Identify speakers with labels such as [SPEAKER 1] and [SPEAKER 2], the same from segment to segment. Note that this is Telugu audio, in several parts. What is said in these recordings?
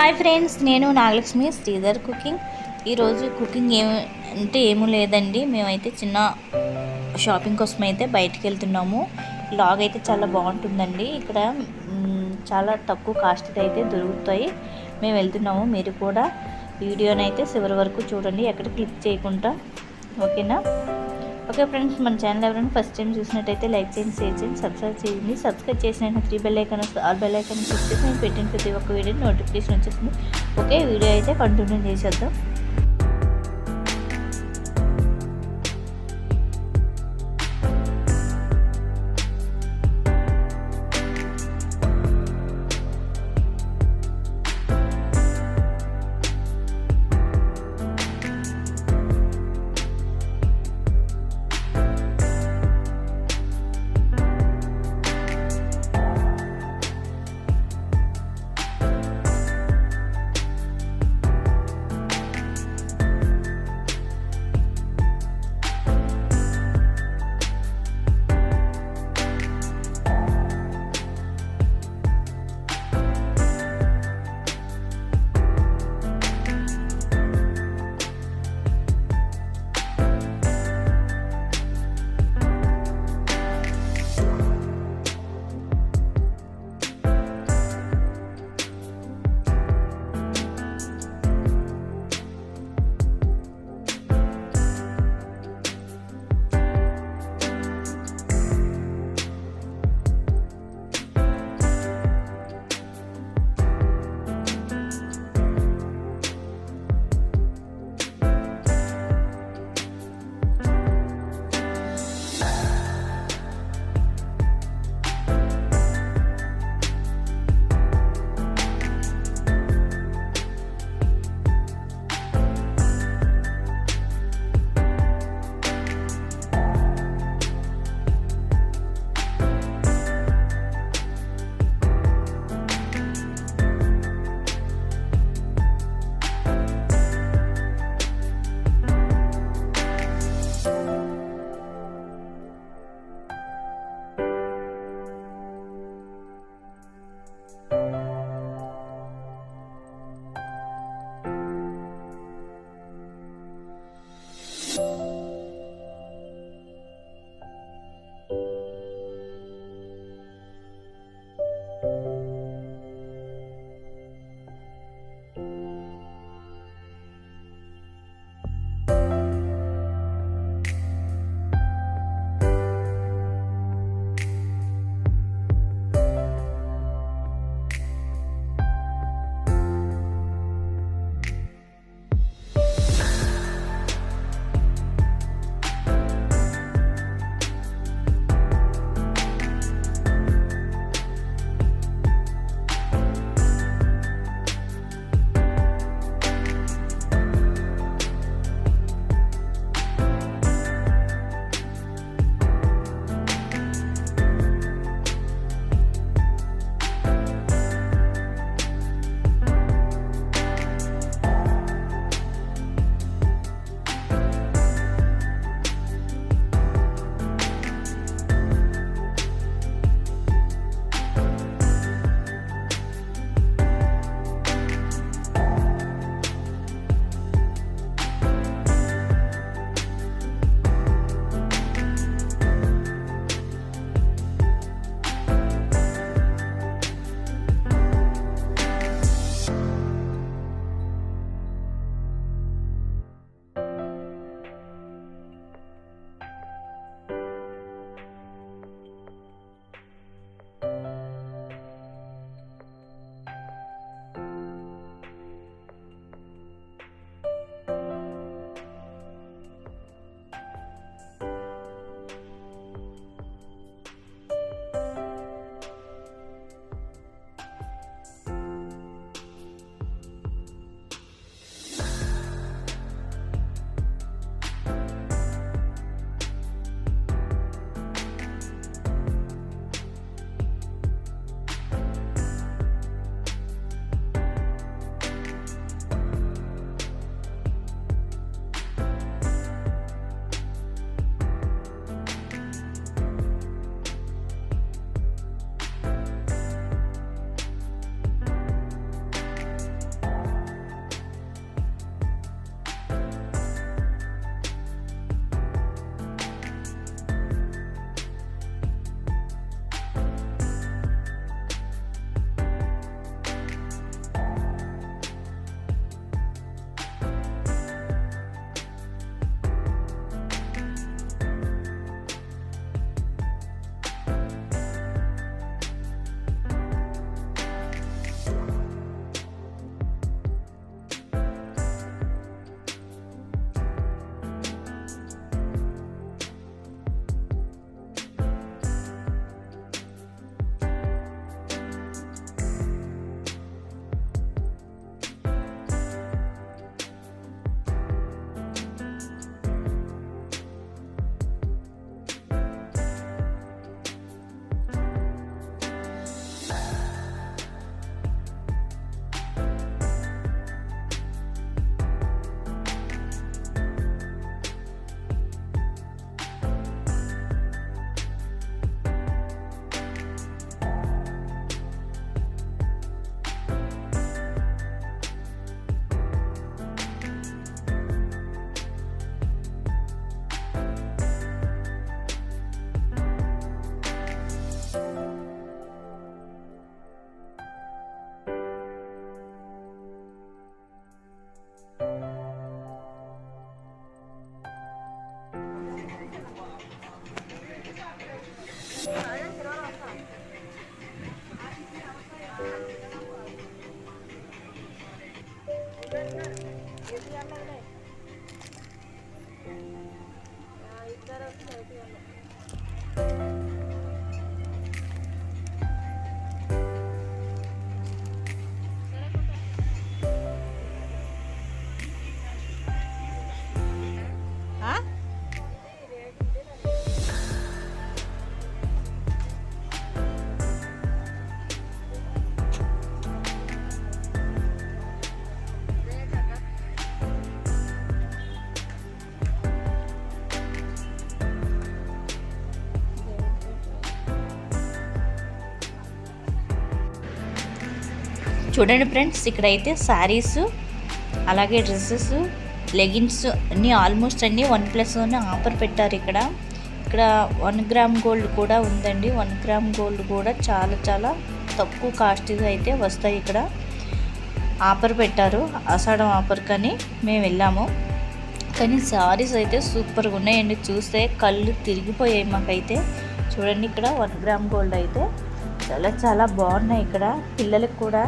[SPEAKER 1] హాయ్ ఫ్రెండ్స్, నేను నాగలక్ష్మి శ్రీధర్ కుకింగ్. ఈరోజు కుకింగ్ ఏమీ లేదండి. మేమైతే చిన్న షాపింగ్ కోసం అయితే బయటికి వెళ్తున్నాము. లాగ్ అయితే చాలా బాగుంటుందండి. ఇక్కడ చాలా తక్కువ కాస్ట్ అయితే దొరుకుతాయి. మేము వెళ్తున్నాము. మీరు కూడా వీడియోని అయితే చివరి వరకు చూడండి, ఎక్కడ క్లిక్ చేయకుండా. ఓకేనా? ఓకే ఫ్రెండ్స్, మన ఛానల్ ఎవరైనా ఫస్ట్ టైం చూసినట్టయితే లైక్ చేయండి, షేర్ చేయండి, సబ్స్క్రైబ్ చేయండి. సబ్స్క్రైబ్ చేసిన 3 బెల్ ఐకాన్ వస్తుంది. ఆల్ బెల్ ఐకాన్ క్లిక్ చేసి నేను పెట్టిన ప్రతి ఒక్క వీడియో నోటిఫికేషన్ వచ్చేస్తుంది. ఓకే, వీడియో అయితే కంటిన్యూ చేసేద్దాం. చూడండి ఫ్రెండ్స్, ఇక్కడైతే శారీస్, అలాగే డ్రెస్సెస్, లెగిన్స్ అన్నీ ఆల్మోస్ట్ అన్నీ 1+1 ఆఫర్ పెట్టారు. ఇక్కడ 1 గ్రామ్ గోల్డ్ కూడా ఉందండి. 1 గ్రామ్ గోల్డ్ కూడా చాలా చాలా తక్కువ కాస్ట్గా అయితే వస్తాయి. ఇక్కడ ఆఫర్ పెట్టారు, ఆషాఢం ఆఫర్ కానీ మేము వెళ్ళాము. కానీ శారీస్ అయితే సూపర్గా ఉన్నాయండి. చూస్తే కళ్ళు తిరిగిపోయాయి మాకైతే. చూడండి, ఇక్కడ 1 గ్రామ్ గోల్డ్ అయితే చాలా చాలా బాగున్నాయి. ఇక్కడ పిల్లలకు కూడా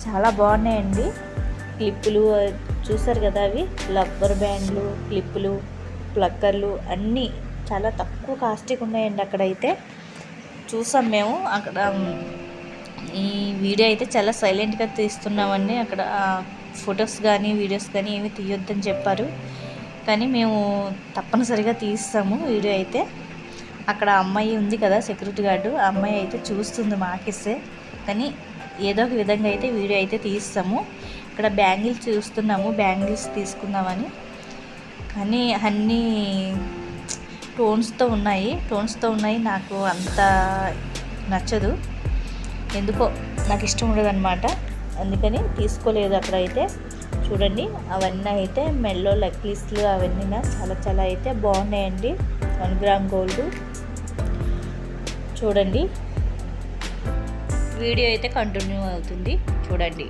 [SPEAKER 1] చాలా బాగున్నాయండి. క్లిప్పులు చూసారు కదా, అవి రబ్బర్ బ్యాండ్లు, క్లిప్పులు, ప్లక్కర్లు అన్నీ చాలా తక్కువ కాస్ట్గా ఉన్నాయండి. అక్కడైతే చూసాం మేము. అక్కడ ఈ వీడియో అయితే చాలా సైలెంట్గా తీస్తున్నామండి. అక్కడ ఫొటోస్ కానీ వీడియోస్ కానీ ఏమి తీయొద్దని చెప్పారు, కానీ మేము తప్పనిసరిగా తీస్తాము వీడియో అయితే. అక్కడ అమ్మాయి ఉంది కదా, సెక్యూరిటీ గార్డు, ఆ అమ్మాయి అయితే చూస్తుంది మాకిస్తే. కానీ ఏదో ఒక విధంగా అయితే వీడియో అయితే తీస్తాము. ఇక్కడ బ్యాంగిల్స్ చూస్తున్నాము, బ్యాంగిల్స్ తీసుకుందామని. కానీ అన్నీ టోన్స్తో ఉన్నాయి. నాకు అంత నచ్చదు, ఎందుకో నాకు ఇష్టం ఉండదన్నమాట. అందుకని తీసుకోలేదు అక్కడైతే. చూడండి, అవన్నీ అయితే మెల్లో నెక్లెస్లు అవన్నీ చాలా చాలా అయితే బాగున్నాయండి. 1 గ్రామ్ గోల్డ్. చూడండి, వీడియో అయితే కంటిన్యూ అవుతుంది, చూడండి.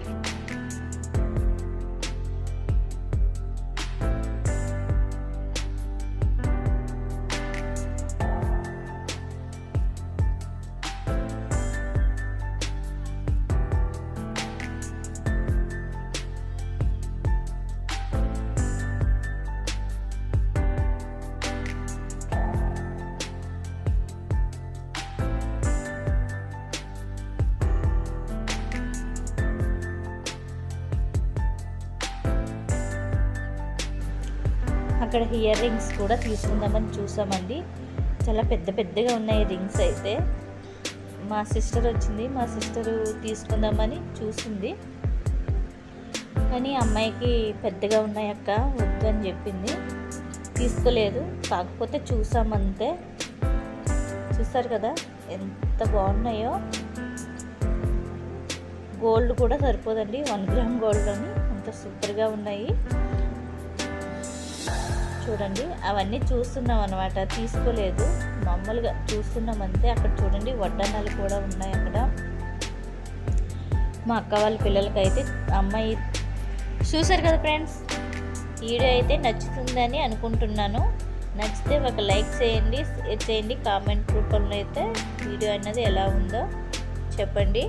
[SPEAKER 1] అక్కడ ఇయర్ రింగ్స్ కూడా తీసుకుందామని చూసామండి. చాలా పెద్ద పెద్దగా ఉన్నాయి రింగ్స్ అయితే. మా సిస్టర్ వచ్చింది, మా సిస్టరు తీసుకుందామని చూసింది, కానీ అమ్మాయికి పెద్దగా ఉన్నాయి అక్క, వద్దు అని చెప్పింది. తీసుకోలేదు, కాకపోతే చూసామంతే. చూస్తారు కదా ఎంత బాగున్నాయో. గోల్డ్ కూడా సరిపోదండి, 1 గ్రామ్ గోల్డ్ అని అంత సూపర్గా ఉన్నాయి. చూడండి, అవన్నీ చూస్తున్నాం అనమాట, తీసుకోలేదు, మామూలుగా చూస్తున్నాం అంతే. అక్కడ చూడండి, వడ్డానాలు కూడా ఉన్నాయి అక్కడ. మా అక్క వాళ్ళ పిల్లలకైతే అమ్మాయి చూసారు కదా ఫ్రెండ్స్. వీడియో అయితే నచ్చుతుందని అనుకుంటున్నాను. నచ్చితే ఒక లైక్ చేయండి, షేర్ చేయండి, కామెంట్ రూపంలో అయితే వీడియో అన్నది ఎలా ఉందో చెప్పండి.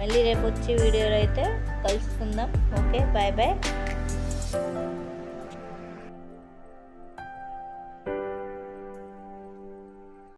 [SPEAKER 1] మళ్ళీ రేపు వచ్చే వీడియోలో అయితే కలుసుకుందాం. Okay, bye bye.